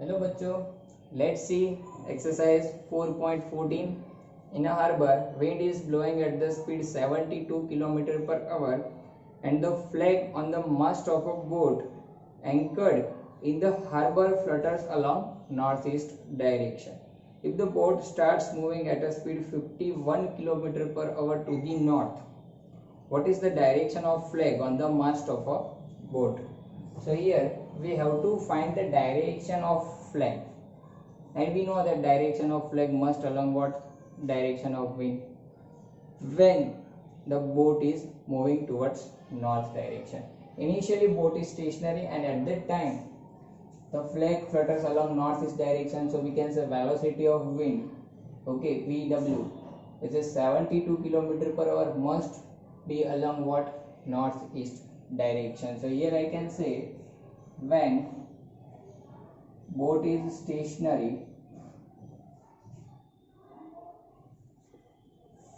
Hello बच्चों, let's see exercise 4.14. In a harbor, wind is blowing at the speed 72 km per hour and the flag on the mast of a boat anchored in the harbor flutters along northeast direction. If the boat starts moving at a speed 51 km per hour to the north, what is the direction of flag on the mast of a boat? So here we have to find the direction of flag, and we know that direction of flag must along what direction of wind when the boat is moving towards north direction. Initially boat is stationary and at that time the flag flutters along northeast direction, so we can say velocity of wind, okay, VW, which is 72 km per hour, must be along what northeast direction. So here I can say when boat is stationary,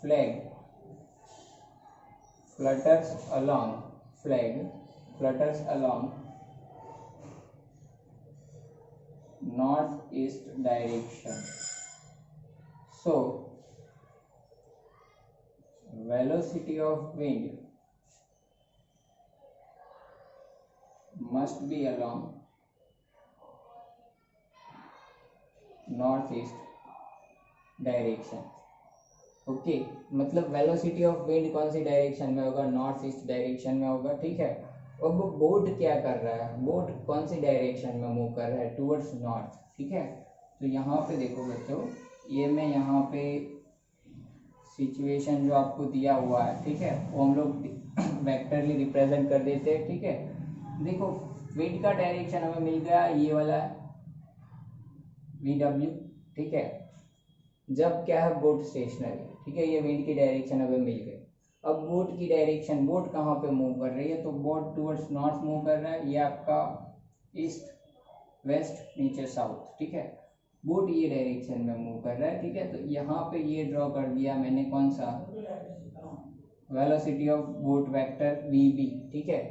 flag flutters along northeast direction. So velocity of wind must be along northeast direction. Okay, मतलब velocity of wind कौन सी direction में होगा? North east direction में होगा. ठीक है. अब बोट क्या कर रहा है? बोट कौन सी डायरेक्शन में मूव कर रहा है? Towards north. ठीक है. तो यहाँ पे देखो बच्चों, ये मैं यहाँ पे सिचुएशन जो आपको दिया हुआ है, ठीक है, वो हम लोग वेक्टरली रिप्रेजेंट कर देते हैं. ठीक है. देखो विंड का डायरेक्शन हमें मिल गया, ये वाला VW. ठीक है. जब क्या है, बोट स्टेशनरी. ठीक है, ये विंड की डायरेक्शन हमें मिल गई. अब बोट की डायरेक्शन, बोट कहाँ पे मूव कर रही है? तो बोट टुवर्ड्स नॉर्थ मूव कर रहा है. ये आपका ईस्ट वेस्ट नीचे साउथ. ठीक है. बोट ये डायरेक्शन में मूव कर रहा है. ठीक है. तो यहाँ पे ये ड्रॉ कर दिया मैंने, कौन सा? Velocity of boat vector VB. ठीक है.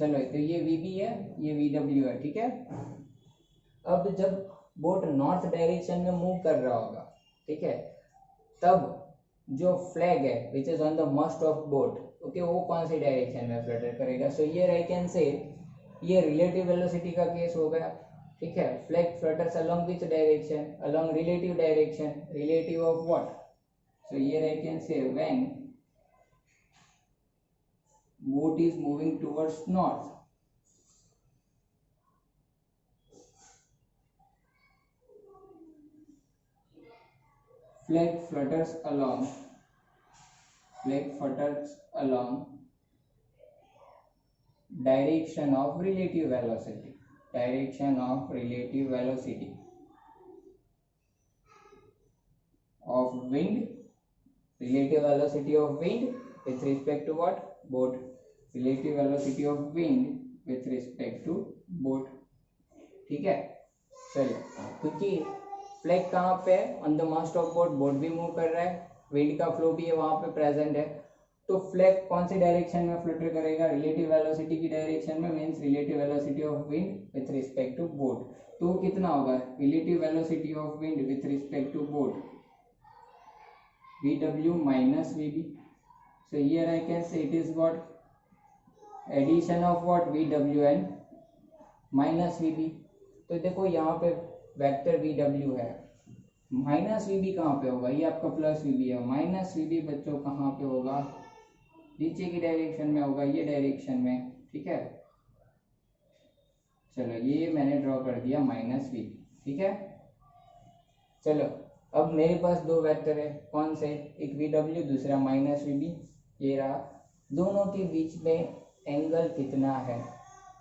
चलो, तो ये VB है, ये VW है. ठीक है. अब जब बोट नॉर्थ डायरेक्शन में मूव कर रहा होगा, ठीक है, तब जो फ्लैग है which is on the must of boat, okay, वो कौन सी डायरेक्शन में फ्लटर करेगा? सो हियर आई कैन से ये रिलेटिव वेलोसिटी का केस हो गया. ठीक है. Flag flutters along which direction? Along relative direction. Relative of what? So here I can से when boat is moving towards north, flag flutters along direction of relative velocity of wind. Relative velocity of wind with respect to what? Boat. Relative velocity of wind with respect to boat. ठीक है. चलिए, क्योंकि flag कहाँ पे है? On the mast of boat. Boat भी move कर रहा है, विंड का फ्लो भी है वहां पे प्रेजेंट है. तो फ्लैग कौन सी डायरेक्शन में फ्लटर करेगा? रिलेटिव वेलोसिटी की डायरेक्शन में, means relative velocity of wind with respect to boat. तो कितना होगा? Relative velocity of wind with respect to boat VW minus VB. So here I can say it is what? Addition of what? VW and minus VB. तो देखो यहाँ पे vector VW है, minus VB कहाँ पे होगा? ये आपका प्लस VB है. माइनस VB बच्चों कहाँ पे होगा? नीचे की डायरेक्शन में होगा, ये डायरेक्शन में. ठीक है. चलो, ये मैंने ड्रॉ कर दिया माइनस VB. ठीक है. चलो, अब मेरे पास दो वेक्टर है, कौन से? एक VW, दूसरा माइनस VB. ये रहा. दोनों के बीच में एंगल कितना है?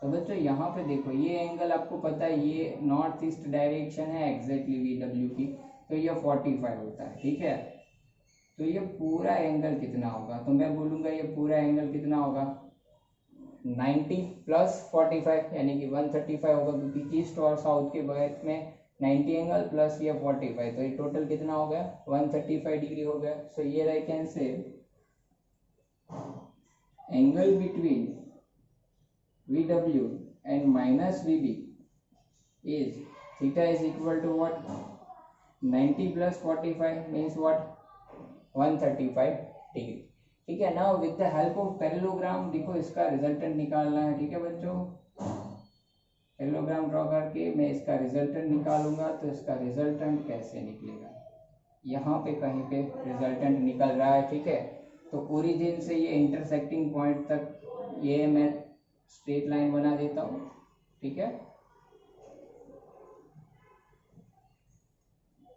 तो बच्चों यहाँ पे देखो, ये एंगल आपको पता है, ये नॉर्थ ईस्ट डायरेक्शन है एग्जैक्टली VW की, तो ये 45 होता है. ठीक है. तो ये पूरा एंगल कितना होगा? तो मैं बोलूँगा ये पूरा एंगल कितना होगा? 90 प्लस 45 यानी कि 135 होगा, क्योंकि ईस्ट और साउथ के बीच में 90 एंगल प्लस ये 45, तो ये टोटल कितना हो गया? 135 डिग्री हो गया. सो here I can say angle between VW and minus VB is theta is equal to what? 90 plus 45 means what? 135 degree. ठीक है। Now with the help of parallelogram देखो इसका रिजल्टेंट निकालना है। ठीक है बच्चों, पैरेललोग्राम ड्रॉ करके मैं इसका रिजल्टेंट निकालूंगा। तो इसका रिजल्टेंट कैसे निकलेगा? यहाँ पे कहीं पे रिजल्टेंट निकल रहा है। ठीक है, तो ओरिजिन से ये इंटरसेक्टिंग पॉइंट तक ये मैं स्ट्रेट लाइन बना देता हूँ। ठीक है,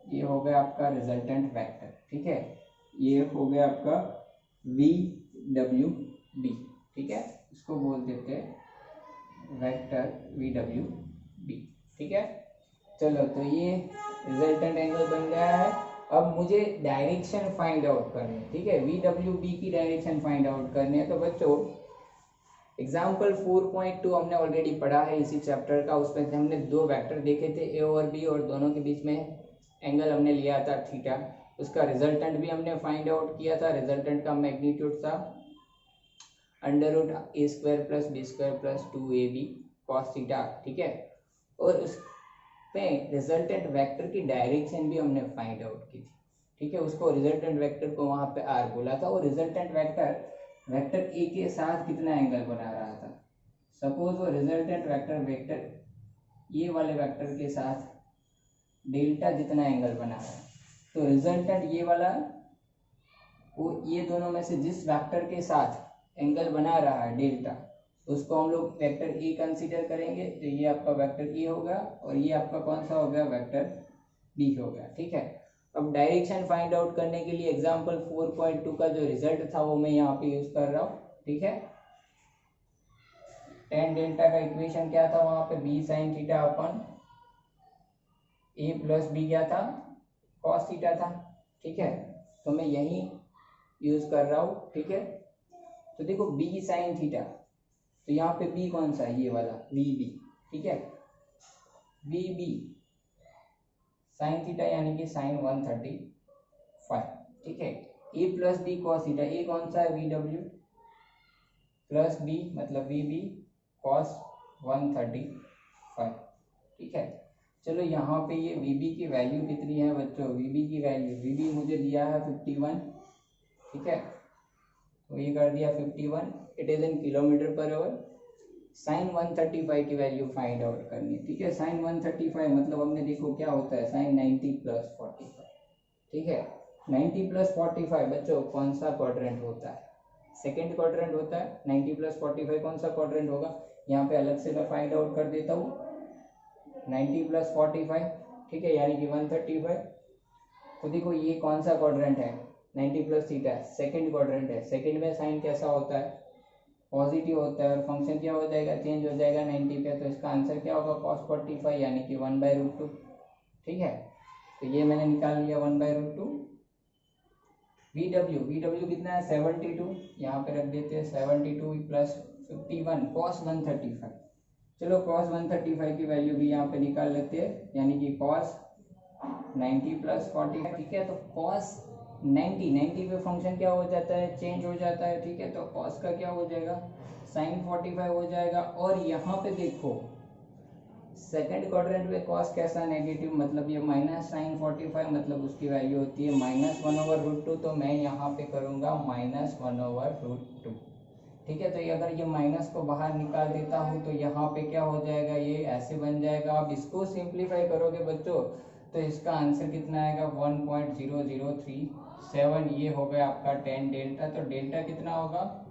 ये हो गया आपका रिजल्टेंट वेक्टर। ठीक है, ये हो गया आपका VWD। ठीक है, इसको बोल देते हैं वेक्टर VWD। ठीक है, चलो तो ये रिजल्टेंट एंगल बन गया है। अब मुझे डायरेक्शन फाइंड आउट करनी है। ठीक है, VWD की डायरेक्शन फाइंड आउट करनी है। तो बच्चों एग्जाम्पल 4.2 हमने ऑलरेडी पढ़ा है इसी चैप्टर का। उसमें हमने दो वेक्टर देखे थे A और B, और दोनों के बीच में एंगल हमने लिया था थीटा। उसका रिजल्टेंट भी हमने फाइंड आउट किया था। रिजल्टेंट का मैग्नीट्यूड था √a² + b² + 2ab cos theta. ठीक है, और उसमें रिजल्टेंट वेक्टर की डायरेक्शन भी हमने फाइंड आउट की थी। ठीक है, उसको रिजल्टेंट वेक्टर को वहाँ पे r बोला था। और रिजल्टेंट वेक्टर a के साथ कितना एंगल बना रहा था? सपोज वो रिजल्टेंट वेक्टर ये वाले वेक्टर के साथ डेल्टा जितना एंगल बना रहा है। तो रिजल्टेंट ये वाला वो ये दोनों में से जिस वेक्टर के साथ एंगल बना रहा है डेल्टा, उसको हम लोग वेक्टर ए कंसीडर करेंगे। तो ये आपका वेक्टर ए होगा और ये आपका कौन सा हो गया? वेक्टर बी हो गया। ठीक है, अब डायरेक्शन फाइंड आउट करने के लिए एग्जांपल 4.2 का जो रिजल्ट था वो मैं यहाँ पे यूज कर रहा हूँ। ठीक है, tan डेल्टा का इक्वेशन क्या था वहां पे? b sin theta upon a + b क्या था? cos थीटा था। ठीक है, तो मैं यही यूज कर रहा हूँ। ठीक है, तो देखो b sin थीटा, तो यहाँ पे b कौन सा है? ये वाला vb। ठीक है, vb sin थीटा यानी कि sin 135। ठीक है, a + b cos theta, a कौन सा है? vw प्लस b मतलब vb cos 135। ठीक है, चलो यहाँ पे ये vb की वैल्यू कितनी है बच्चों? vb की वैल्यू, vb मुझे दिया है 51। ठीक है, तो ये कर दिया 51, it is in kilometre per hour. sin 135 की वैल्यू फाइंड आउट करनी है। ठीक है, sin 135 मतलब हमने देखो क्या होता है? sin 90 + 45। ठीक है, 90 + 45 बच्चों कौन सा क्वाड्रेंट होता है? सेकेंड क्वाड्रेंट होता है। 90 + 45 कौन सा क्वाड्रेंट होगा? यहाँ पे अलग से मैं फाइंड आउट कर देता हूँ। 90 + 45, ठीक है, यानी कि 135। तो देखो ये कौन सा क्वाड्रेंट है? 90 + थीटा सेकेंड क्वाड्रेंट है। सेकेंड में साइन कैसा होता है? पॉजिटिव होता है, और फंक्शन क्या हो जाएगा? चेंज हो जाएगा 90 पे। तो इसका आंसर क्या होगा? cos 45 यानी कि 1/√2। ठीक है, तो ये मैंने निकाल लिया 1/√2। VW कितना है? 72। यहाँ पे रख देते हैं 72 + 51 cos 135। चलो cos 135 की वैल्यू भी यहाँ पे निकाल लेते हैं, यानी कि cos 90 + 40। ठीक है, तो cos 90 पे फंक्शन क्या हो जाता है? चेंज हो जाता है। ठीक है, तो cos का क्या हो जाएगा? sin 45 हो जाएगा। और यहाँ पे देखो सेकंड क्वाड्रेंट में cos कैसा? नेगेटिव, मतलब ये -sin 45 मतलब उसकी वैल्यू होती है -1/√2। तो मैं यहाँ पे करूँगा -1/√2। ठीक है, तो ये अगर ये माइनस को बाहर निकाल देता हूँ तो यहाँ पे क्या हो जाएगा? ये ऐसे बन जाएगा। आप इसको सिंप्लीफाई करोगे बच्चों तो इसका आंसर कितना आएगा? 1.0037। ये हो गया आपका tan डेल्टा। तो डेल्टा कितना होगा?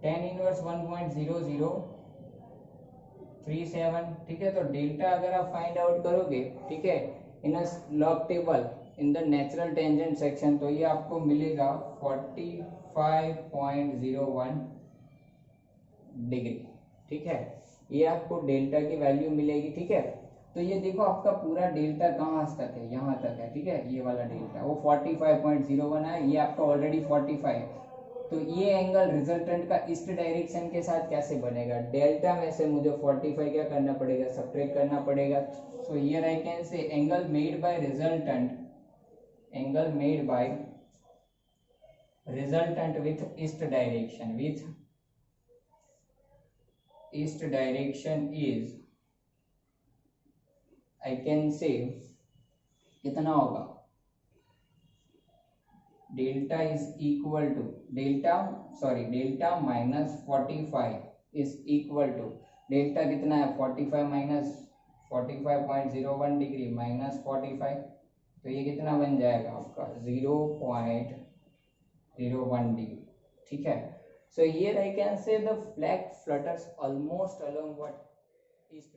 tan inverse 1.0037। ठीक है, तो डेल्टा अगर आप फाइंड आउट करोगे, ठीक है, in a log table in the natural tangent section, तो ये आपको मिलेगा 45.01 डिग्री। ठीक है, ये आपको डेल्टा की वैल्यू मिलेगी। ठीक है, तो ये देखो आपका पूरा डेल्टा कहाँ तक है? यहाँ तक है। ठीक है, ये वाला डेल्टा वो 45.01 है, ये आपका ऑलरेडी 45। तो ये एंगल रिजल्टेंट का ईस्ट डायरेक्शन के साथ कैसे बनेगा? डेल्टा में से मुझे 45 क्या करना पड़ेगा? सब्ट्रैक्ट करना पड़ेगा। So here I can say angle made by resultant with east direction is I can say कितना होगा, delta is equal to delta minus 45 is equal to, delta कितना है 45 माइनस 45.01 डिग्री माइनस 45, तो ये कितना बन जाएगा आपका 0.01 डिग्री, ठीक है। सो हियर आई कैन से the flag flutters almost along what east